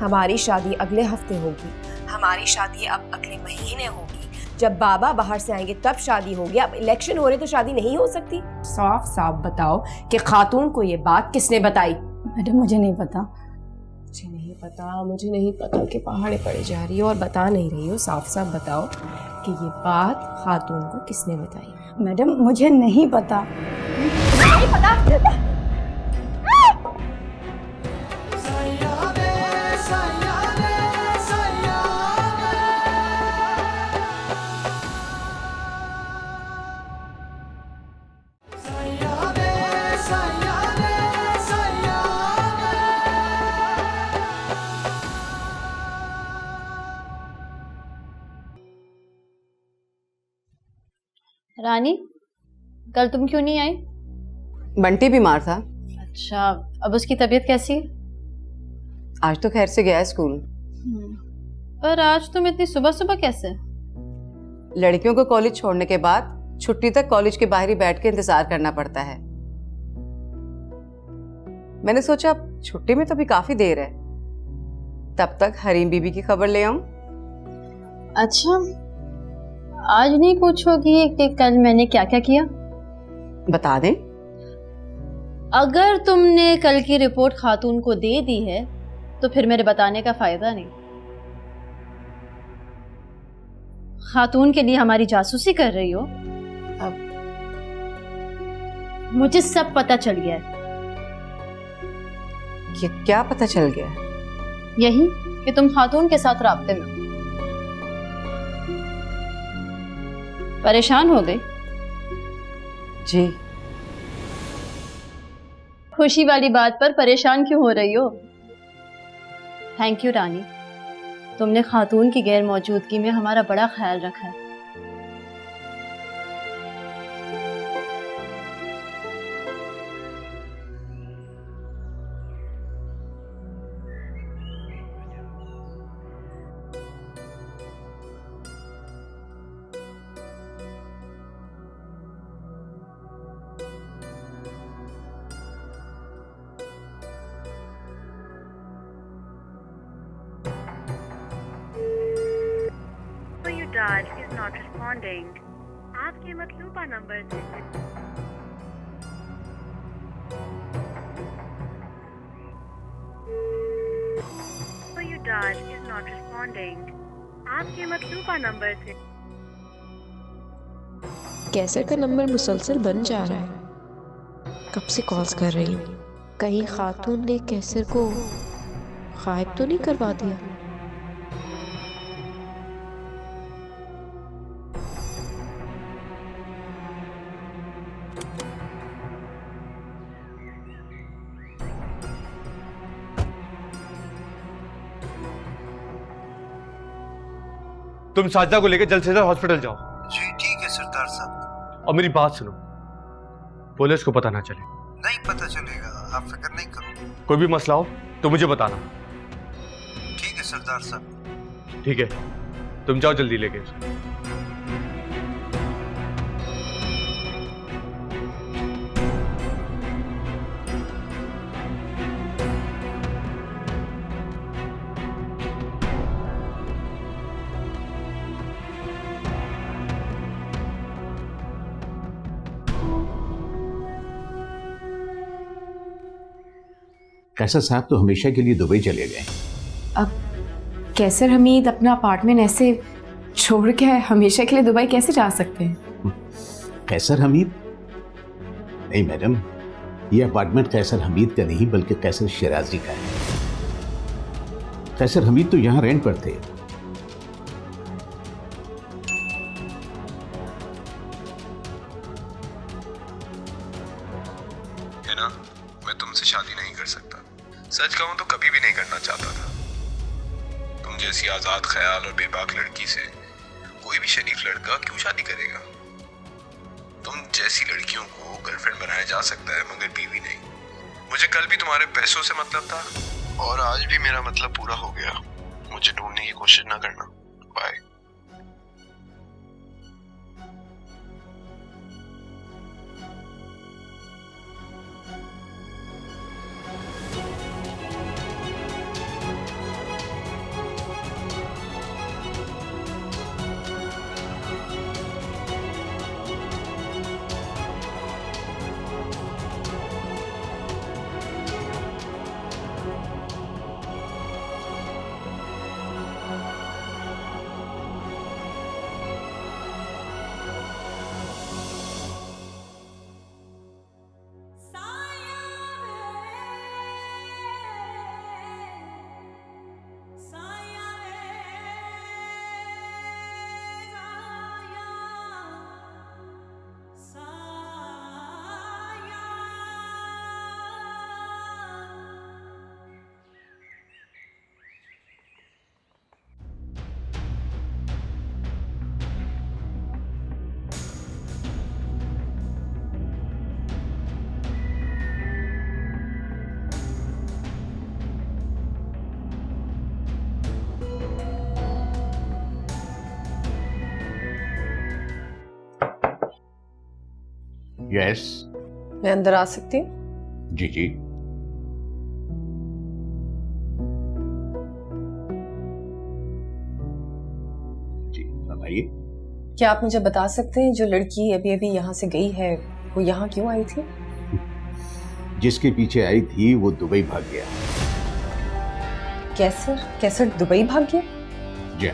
हमारी शादी अगले हफ्ते होगी, हमारी शादी अब अगले महीने होगी। जब बाबा बाहर से आएंगे तब शादी होगी। अब इलेक्शन हो रहे तो शादी नहीं हो सकती। साफ साफ बताओ कि खातून को ये बात किसने बताई? मैडम मुझे नहीं पता। मुझे नहीं पता कि पहाड़े पड़े जा रही हो और बता नहीं रही हो। साफ साफ बताओ कि ये बात खातून को किसने बताई? मैडम मुझे नहीं पता। नहीं पता? रानी, कल तुम क्यों नहीं आई? बंटी बीमार था। अच्छा, अब उसकी तबीयत कैसी है? आज तो खैर से गया है स्कूल। पर आज तुम इतनी सुबह सुबह कैसे? लड़कियों को कॉलेज छोड़ने के बाद छुट्टी तक कॉलेज के बाहर ही बैठ के इंतजार करना पड़ता है। मैंने सोचा अब छुट्टी में तो भी काफी देर है, तब तक हरीम बीबी की खबर ले आऊं। अच्छा, आज नहीं पूछोगी कि कल मैंने क्या क्या किया? बता दें। अगर तुमने कल की रिपोर्ट खातून को दे दी है तो फिर मेरे बताने का फायदा नहीं। खातून के लिए हमारी जासूसी कर रही हो। अब मुझे सब पता चल गया है। ये क्या पता चल गया? यही कि तुम खातून के साथ राब्ते में हो। परेशान हो गई? जी। खुशी वाली बात पर परेशान क्यों हो रही हो? थैंक यू रानी, तुमने खातून की गैर मौजूदगी में हमारा बड़ा ख्याल रखा है। dialed is not responding. आपके मतलूबा नंबर से you dialed is not responding. आपके मतलूबा नंबर से कैसर का नंबर मुसलसल बन जा रहा है। कब से कॉल्स कर रही हूँ, कहीं खातून ने कैसर को गायब तो नहीं करवा दिया। तुम साजिदा को लेकर जल्द से जल्द हॉस्पिटल जाओ। जी ठीक है सरदार साहब। और मेरी बात सुनो, पुलिस को पता ना चले। नहीं पता चलेगा, आप फिक्र नहीं करो। कोई भी मसला हो तो मुझे बताना। ठीक है सरदार साहब। ठीक है, तुम जाओ जल्दी लेके। कैसर साहब तो हमेशा के लिए दुबई चले गए। अब कैसर हमीद अपना अपार्टमेंट ऐसे छोड़ के हमेशा के लिए दुबई कैसे जा सकते हैं? कैसर हमीद? नहीं मैडम, ये अपार्टमेंट कैसर हमीद का नहीं बल्कि कैसर शिराजी का है। कैसर हमीद तो यहाँ रेंट पर थे। है ना, मैं तुमसे शादी नहीं कर सकता। सच कहूं तो कभी भी नहीं करना चाहता था। तुम जैसी आजाद ख्याल और बेबाक लड़की से कोई भी शरीफ लड़का क्यों शादी करेगा? तुम जैसी लड़कियों को गर्लफ्रेंड बनाया जा सकता है मगर बीवी नहीं। मुझे कल भी तुम्हारे पैसों से मतलब था और आज भी मेरा मतलब पूरा हो गया। मुझे ढूंढने की कोशिश ना करना। बाय। यस। मैं अंदर आ सकती हूँ? जी जी। जी बताइए। क्या आप मुझे बता सकते हैं जो लड़की अभी अभी यहाँ से गई है वो यहाँ क्यों आई थी? जिसके पीछे आई थी वो दुबई भाग गया। कैसर? कैसर दुबई भाग गया? जी।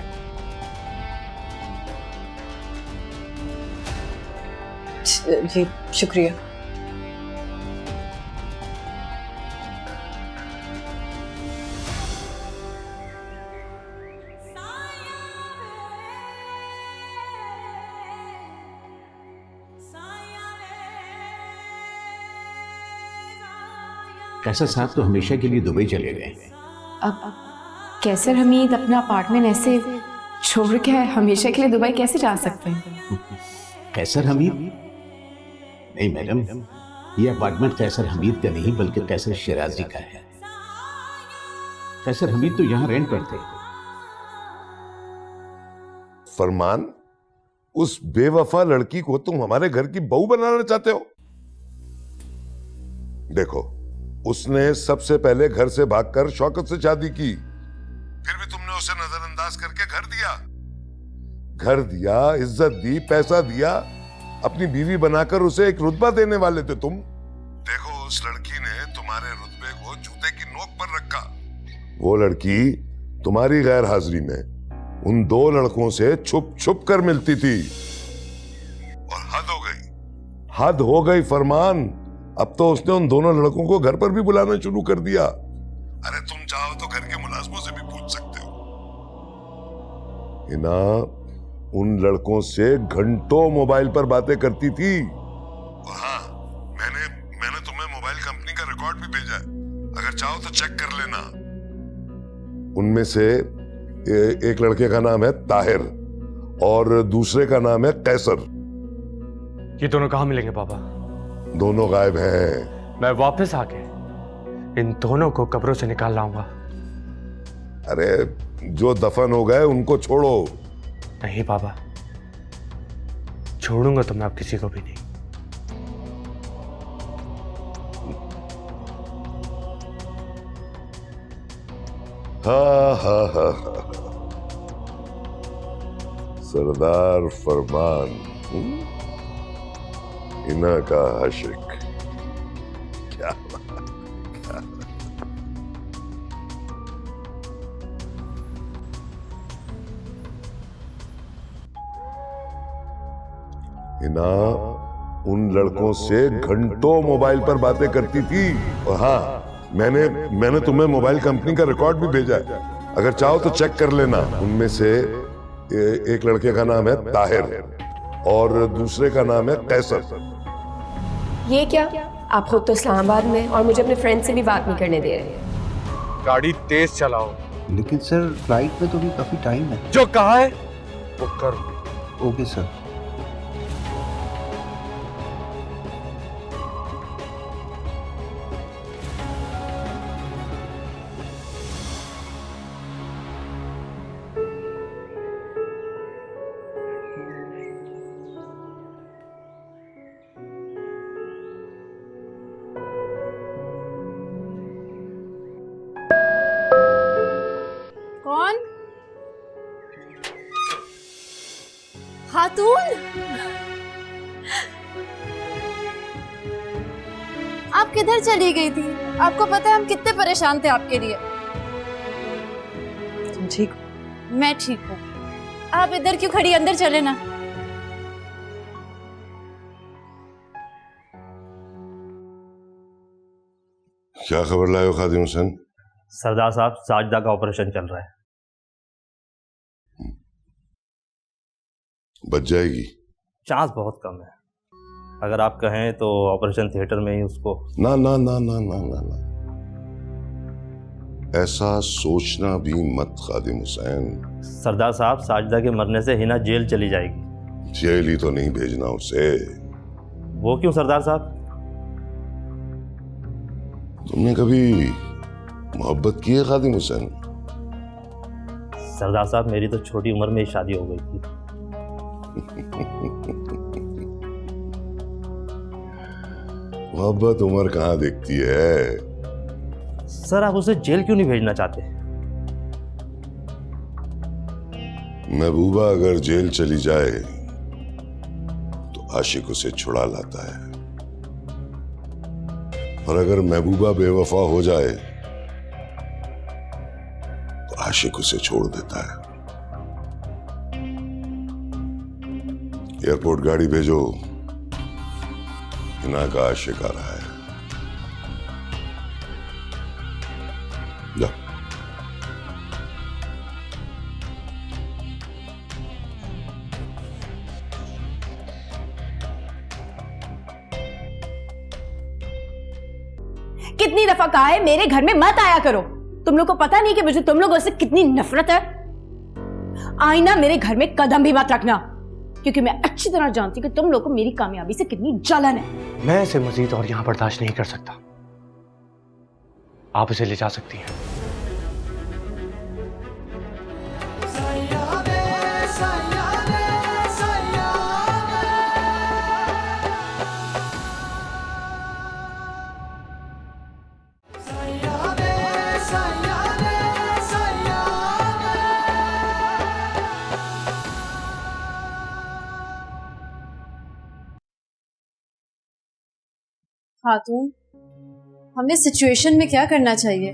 जी शुक्रिया। कैसर साहब तो हमेशा के लिए दुबई चले गए। अब कैसर हमीद अपना अपार्टमेंट ऐसे छोड़ के हमेशा के लिए दुबई कैसे जा सकते हैं? कैसर हमीद? नहीं मैडम, ये अपार्टमेंट कैसर हमीद का नहीं बल्कि कैसर शिराजी का है। कैसर हमीद तो यहाँ रेंट पर थे। फरमान, उस बेवफा लड़की को तुम हमारे घर की बहू बनाना चाहते हो? देखो, उसने सबसे पहले घर से भागकर शौकत से शादी की, फिर भी तुमने उसे नजरअंदाज करके घर दिया, इज्जत दी, पैसा दिया, अपनी बीवी बनाकर उसे एक रुतबा देने वाले थे तुम। देखो, उस लड़की ने तुम्हारे रुतबे को जूते की नोक पर रखा। वो लड़की तुम्हारी गैर हाजिरी में उन दो लड़कों से छुप छुप कर मिलती थी और हद हो गई फरमान। अब तो उसने उन दोनों लड़कों को घर पर भी बुलाना शुरू कर दिया। अरे तुम चाहो तो घर के मुलाजमों से भी पूछ सकते हो। हिना उन लड़कों से घंटों मोबाइल पर बातें करती थी। और हाँ, मैंने तुम्हें मोबाइल कंपनी का रिकॉर्ड भी भेजा है, अगर चाहो तो चेक कर लेना। उनमें से एक लड़के का नाम है ताहिर और दूसरे का नाम है कैसर। ये दोनों कहाँ मिलेंगे पापा? दोनों गायब हैं। मैं वापस आके इन दोनों को कब्रों से निकाल लाऊंगा। अरे जो दफन हो गए उनको छोड़ो। नहीं पापा, छोड़ूंगा तो मैं अब किसी को भी नहीं। हा। सरदार फरमान, हिना का आशिक। क्या हिना उन लड़कों से घंटों मोबाइल पर बातें करती थी। और हाँ, मैंने तुम्हें मोबाइल कंपनी का रिकॉर्ड भी भेजा है, अगर चाहो तो चेक कर लेना। उनमें से एक लड़के का नाम है ताहिर और दूसरे का नाम है कैसर। ये क्या? आप खुद तो इस्लामाबाद में और मुझे अपने फ्रेंड से भी बात नहीं करने दे रहे। गाड़ी तेज चलाओ। लेकिन सर फ्लाइट में तो भी काफी टाइम है। जो कहा है वो कर। Okay sir. कौन? खातून? आप किधर चली गई थी? आपको पता है हम कितने परेशान थे आपके लिए। तुम ठीक? मैं ठीक हूँ। आप इधर क्यों खड़ी? अंदर चले ना। क्या खबर लाए हो खादिम हुसैन? सरदार साहब, साजदा का ऑपरेशन चल रहा है। बच जाएगी? चांस बहुत कम है। अगर आप कहें तो ऑपरेशन थिएटर में ही उसको। ना ना ना ना ना ना ना, ऐसा सोचना भी मत खादिम हुसैन। सरदार साहब, साजदा के मरने से हिना जेल चली जाएगी। जेल ही तो नहीं भेजना उसे। वो क्यों सरदार साहब? तुमने कभी मोहब्बत की है खादिम हुसैन? सरदार साहब, मेरी तो छोटी उम्र में ही शादी हो गई थी। मोहब्बत उम्र कहाँ देखती है। सर आप उसे जेल क्यों नहीं भेजना चाहते? महबूबा अगर जेल चली जाए तो आशिक उसे छुड़ा लाता है, और अगर महबूबा बेवफा हो जाए तो आशिक उसे छोड़ देता है। एयरपोर्ट गाड़ी भेजो, हिना का आशिक आ रहा है। जा। कितनी दफा कहा है मेरे घर में मत आया करो। तुम लोग को पता नहीं कि मुझे तुम लोगों से कितनी नफरत है। आईना मेरे घर में कदम भी मत रखना, क्योंकि मैं अच्छी तरह जानती हूं कि तुम लोग को मेरी कामयाबी से कितनी जलन है। मैं इसे मजीद और यहां बर्दाश्त नहीं कर सकता। आप इसे ले जा सकती हैं। खातून, हमें सिचुएशन में क्या करना चाहिए?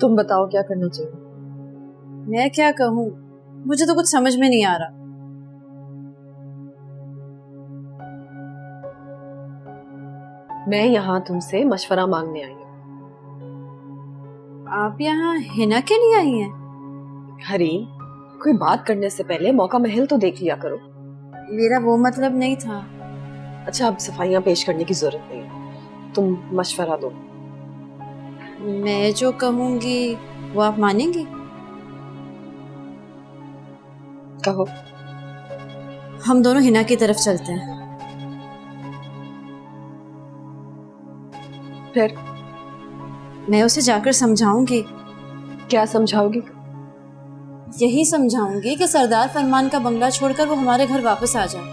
तुम बताओ क्या करना चाहिए। मैं क्या कहूँ, मुझे तो कुछ समझ में नहीं आ रहा। मैं यहाँ तुमसे मशवरा मांगने आई हूँ। आप यहाँ हिना के लिए आई हैं? हरीम, कोई बात करने से पहले मौका महल तो देख लिया करो। मेरा वो मतलब नहीं था। अच्छा, अब सफाइयाँ पेश करने की जरूरत नहीं है, तुम मशवरा दो। मैं जो कहूंगी वो आप मानेंगी? कहो। हम दोनों हिना की तरफ चलते हैं। फिर मैं उसे जाकर समझाऊंगी। क्या समझाओगी? यही समझाऊंगी कि सरदार फरमान का बंगला छोड़कर वो हमारे घर वापस आ जाए।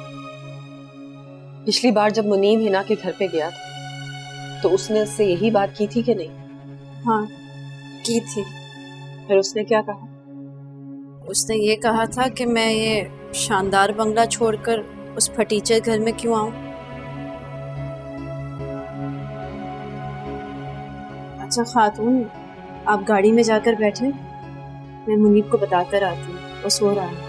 पिछली बार जब मुनीम हिना के घर पे गया था तो उसने उससे यही बात की थी कि नहीं? हाँ, की थी। फिर उसने क्या कहा? उसने ये कहा था कि मैं ये शानदार बंगला छोड़कर उस फटीचर घर में क्यों आऊं। अच्छा खातून, आप गाड़ी में जाकर बैठे, मैं मुनीब को बताकर आती हूँ, वो सो रहा है।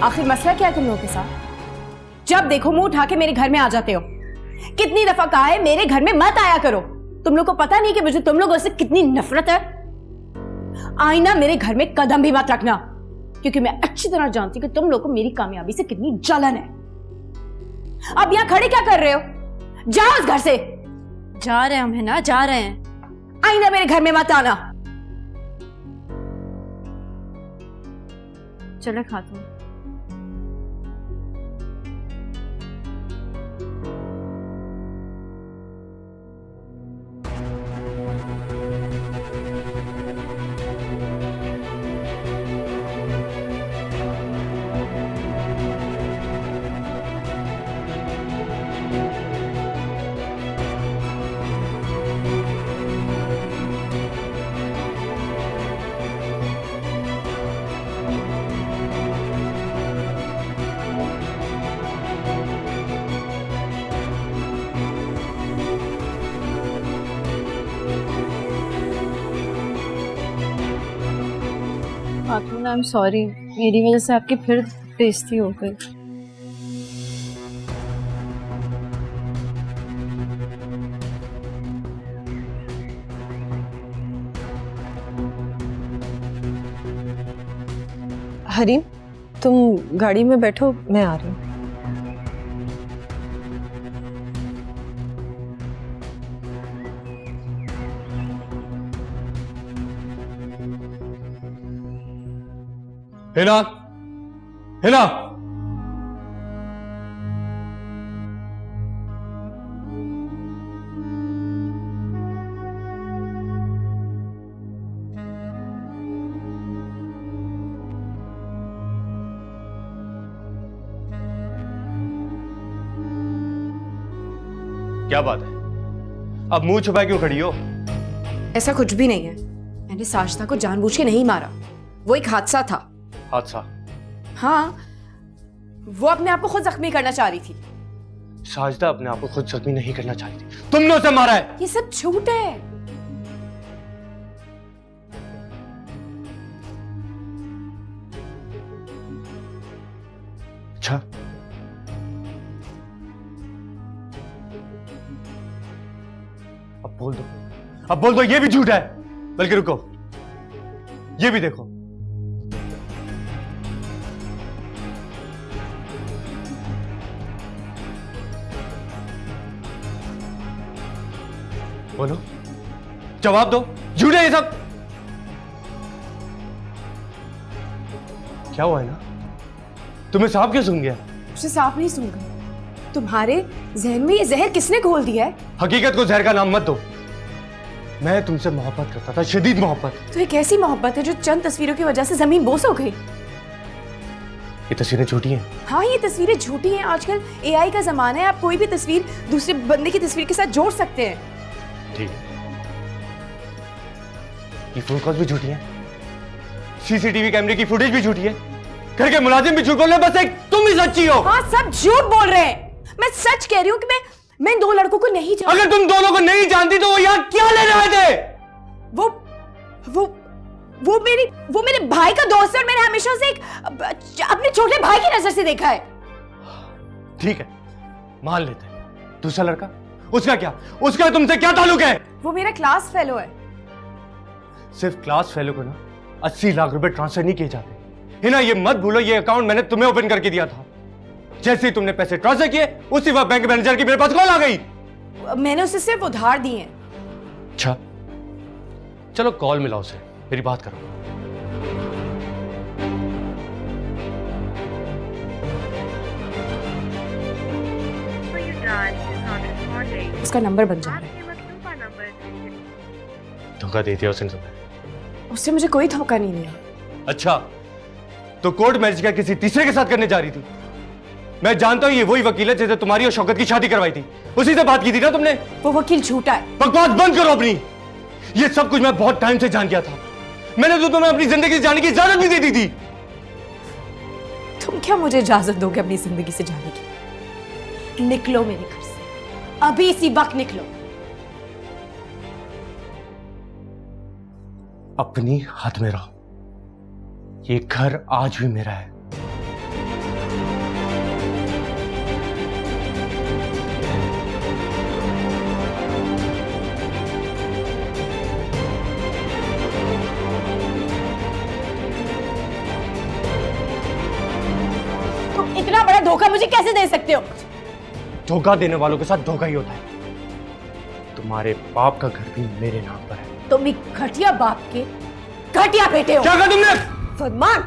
आखिर मसला क्या है तुम लोगों के साथ? जब देखो मुंह उठा के मेरे घर में आ जाते हो। कितनी दफा कहा है मेरे घर में मत आया करो। तुम लोग को पता नहीं कि मुझे तुम लोगों से कितनी नफरत है। आईना मेरे घर में कदम भी मत रखना, क्योंकि मैं अच्छी तरह जानती हूं कि तुम लोग को मेरी कामयाबी से कितनी जलन है। अब यहां खड़े क्या कर रहे हो? जाओ उस घर से। जा रहे हैं हम, है ना, जा रहे हैं। आईना मेरे घर में मत आना। चले खातून। खातून, आई एम सॉरी, मेरी वजह से आपकी फिर बेइज्जती हो गई। हरीम, तुम गाड़ी में बैठो, मैं आ रही हूँ। हिना, हिना, क्या बात है? अब मुंह छुपा क्यों खड़ी हो? ऐसा कुछ भी नहीं है। मैंने साजिदा को जानबूझ के नहीं मारा, वो एक हादसा था। हादसा? हाँ, वो अपने आप को खुद जख्मी करना चाह रही थी। साजिदा अपने आप को खुद जख्मी नहीं करना चाहती थी, तुमने उसे मारा है। ये सब झूठ है। अच्छा, अब बोल दो, अब बोल दो ये भी झूठ है। बल्कि रुको, ये भी देखो। बोलो, जवाब दो, झूठ है ये सब। क्या हुआ है ना? तुम्हें सांप क्यों सूंघ गया? मुझे सांप नहीं सूंघ गया। तुम्हारे जहन में ये जहर किसने घोल दिया है? हकीकत को जहर का नाम मत दो। मैं तुमसे मोहब्बत करता था, शदीद मोहब्बत। तो एक ऐसी मोहब्बत है जो चंद तस्वीरों की वजह से जमीन बोस हो गई। ये तस्वीरें झूठी हैं। हाँ, ये तस्वीरें झूठी हैं। आजकल एआई का जमाना है, आप कोई भी तस्वीर दूसरे बंदे की तस्वीर के साथ जोड़ सकते हैं। ठीक है, ये फोन कॉल भी झूठी है, सीसीटीवी कैमरे की फुटेज भी झूठी है, घर के मुलाजिम भी झूठ बोल रहे हैं, बस एक तुम ही सच्ची हो। हाँ, सब झूठ बोल रहे हैं। मैं सच कह रही हूँ कि मैं इन दो लड़कों को नहीं जानती। अगर तुम दोनों को नहीं जानती तो वो यहाँ क्या लेने आए थे? वो मेरे भाई का दोस्त है और मैंने हमेशा उसे अपने छोटे भाई की नजर से देखा है। ठीक है, मान लेते हैं। दूसरा लड़का, उसका क्या? उसका तुमसे क्या ताल्लुक है? वो मेरा क्लास फेलो है। सिर्फ क्लास फेलो को ना 80 लाख रुपए ट्रांसफर नहीं किए जाते। हिना, ये मत भूलो, ये अकाउंट मैंने तुम्हें ओपन करके दिया था। जैसे ही तुमने पैसे ट्रांसफर किए, उसी वक्त बैंक मैनेजर की मेरे पास कॉल आ गई। मैंने उसे सिर्फ उधार दिए हैं। अच्छा, चलो कॉल मिलाओ उसे, मेरी बात करो। उसका नंबर बन जा रहा है। धोखा दे दिया उसने तुम्हें। उससे मुझे कोई धोखा नहीं दिया। अच्छा, तो कोर्ट मैरिज क्या किसी तीसरे के साथ करने जा रही थी? मैं जानता हूं ये वही वकील है जिसने तुम्हारी और शौकत की शादी करवाई थी। उसी से बात की थी ना तुमने? वो वकील झूठा है। बकवास बंद करो अपनी। ये सब कुछ मैं बहुत टाइम से जान गया था। मैंने तो तुम्हें अपनी जिंदगी से जाने की इजाजत भी दे दी थी। तुम क्या मुझे इजाजत दोगे अपनी जिंदगी से जाने की? निकलो मेरे घर से, अभी इसी वक्त निकलो। अपनी हद में रहो। ये घर आज भी मेरा है। तुम इतना बड़ा धोखा मुझे कैसे दे सकते हो? धोखा देने वालों के साथ धोखा ही होता है। तुम्हारे बाप का घर भी मेरे नाम पर है। तुम एक घटिया बाप के घटिया बेटे हो। क्या कहा तुमने? फरमान,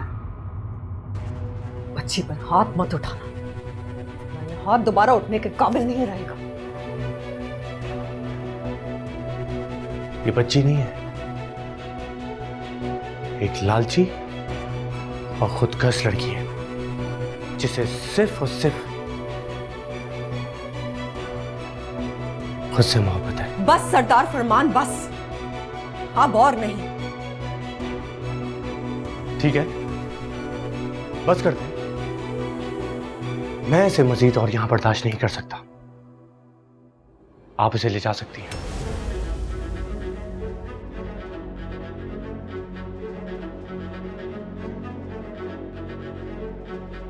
बच्ची पर हाथ मत उठाना। तुम्हारे हाथ दोबारा उठने के काबिल नहीं रहेगा। ये बच्ची नहीं है, एक लालची और खुदगर्ज लड़की है जिसे सिर्फ और सिर्फ खुद से मोहब्बत है। बस सरदार फरमान, बस। अब और नहीं। ठीक है, बस कर दे। मैं इसे मजीद और यहां बर्दाश्त नहीं कर सकता। आप इसे ले जा सकती हैं।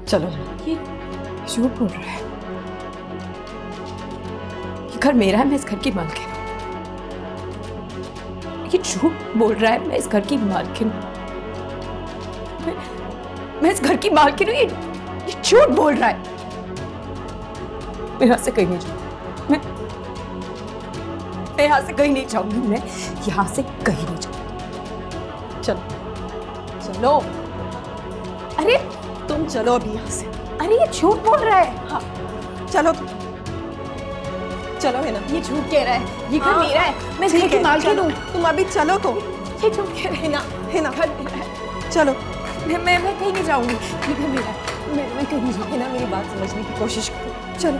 चलो। ये झूठ बोल रहा है। ये घर मेरा है, मैं इस घर की मालकिन हूं। ये झूठ बोल रहा है, मैं इस घर की मालकिन हूं। मैं इस घर की मालकिन हूँ, ये झूठ बोल रहा है। मैं यहाँ से कहीं नहीं जाऊंगी, मैं यहाँ से कहीं नहीं जाऊंगी, मैं यहाँ से कहीं नहीं जाऊंगी। चलो चलो, अरे तुम चलो अभी यहाँ से। अरे ये झूठ बोल रहा है। हाँ चलो चलो है ना, ये झूठ कह रहा है, ये घर मेरा है, मैं इस घर की मालकिन हूँ। तुम अभी चलो तो। ये झूठ कह रहा है ना, घर मेरा है। चलो, मैं कहीं नहीं जाऊंगी, ये घर मेरा है, मैं कहीं नहीं जाऊंगी। ना मेरी बात समझने की कोशिश करो। चलो,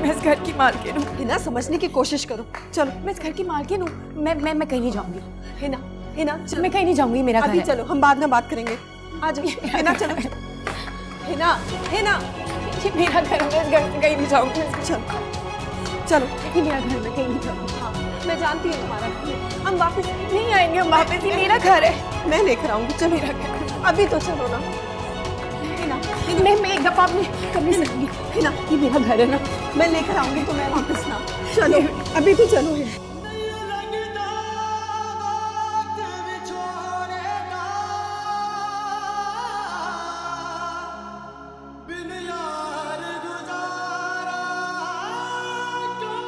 मैं इस घर की मालकिन हूँ। हिना समझने की कोशिश करो। चलो, मैं इस घर की मालकिन हूँ, मैं कहीं नहीं जाऊंगी। हिना मैं कहीं नहीं जाऊंगी, मेरा घर अभी है। चलो, हम बाद में बात करेंगे। आ जाओ हिना, चलो। हिना ये मेरा घर है, मैं इस घर से कहीं नहीं जाऊंगी। चलो चलो, ये मेरा घर, मैं कहीं नहीं जाऊंगी। हाँ, मैं जानती हूँ तुम्हारा घर। हम वापस नहीं आएंगे, हम वापस, ये मेरा घर है, मैं लेकर आऊंगी। चलो, मेरा घर अभी तो चलो ना। मैं एक दफा अपनी कमी से लूंगी। हिना, ये मेरा घर है ना, मैं लेकर आऊंगी तो मैं वापस ना। चलो अभी तो चलो।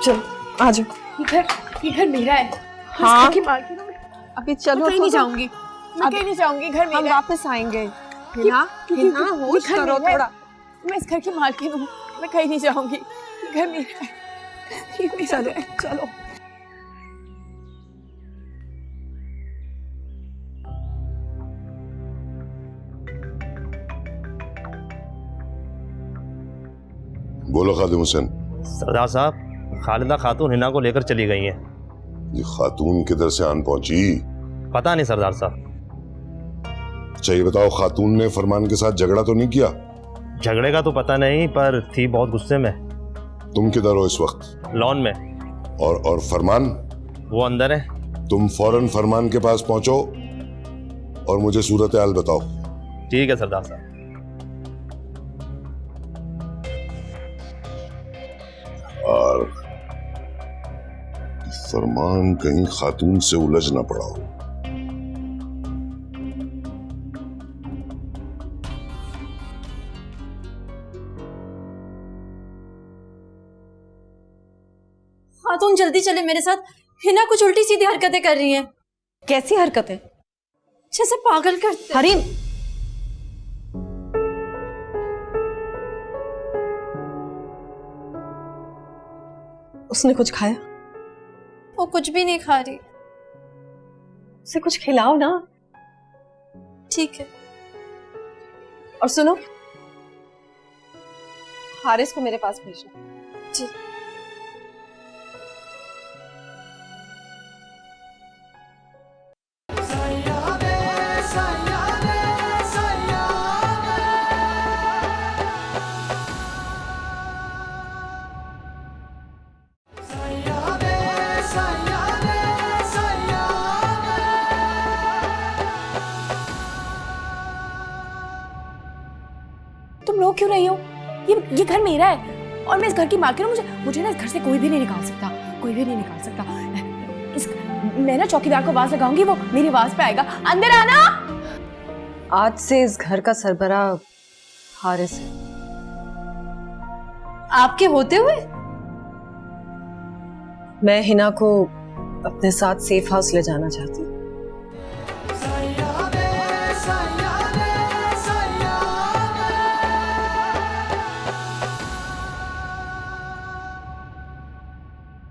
चलो आ जाओ। ये घर मेरा है। हाँ, की मालकिन हूँ। अभी चलो, कहीं नहीं जाऊंगी, मैं कहीं नहीं जाऊंगी, घर मेरा हम है। वापस आएंगे। हिना होश करो थोड़ा। मैं इस घर की मालकिन हूँ, मैं कहीं नहीं जाऊंगी, घर मेरा है, ये मेरा चलो है। चलो। बोलो खादिम हुसैन। सरदार साहब, खालिदा खातून हिना को लेकर चली गई हैं। ये खातून किधर से आन पहुंची? पता नहीं सरदार साहब। अच्छा ये बताओ, खातून ने फरमान के साथ झगड़ा तो नहीं किया? झगड़े का तो पता नहीं, पर थी बहुत गुस्से में। तुम किधर हो इस वक्त? लॉन में। और फरमान? वो अंदर है। तुम फौरन फरमान के पास पहुंचो और मुझे सूरत हाल बताओ। ठीक है सरदार साहब। और फरमान कहीं खातून से उलझ ना पड़ा हो। खातून जल्दी चले मेरे साथ, हिना कुछ उल्टी सीधी हरकतें कर रही हैं। कैसी हरकतें? जैसे पागल करते। हरीम, उसने कुछ खाया? वो कुछ भी नहीं खा रही। उसे कुछ खिलाओ ना। ठीक है। और सुनो, हारिस को मेरे पास भेजना। जी। तुम रो क्यों रही हो? ये घर मेरा है और मैं इस घर की मालकिन हूँ। मुझे ना इस घर से कोई भी नहीं निकाल सकता, कोई भी नहीं निकाल सकता। मैं ना चौकीदार को आवाज लगाऊंगी, वो मेरी आवाज पे आएगा, अंदर आना। आज से इस घर का सरबराह हारिस है। आपके होते हुए? मैं हिना को अपने साथ सेफ हाउस ले जाना चाहती हूँ।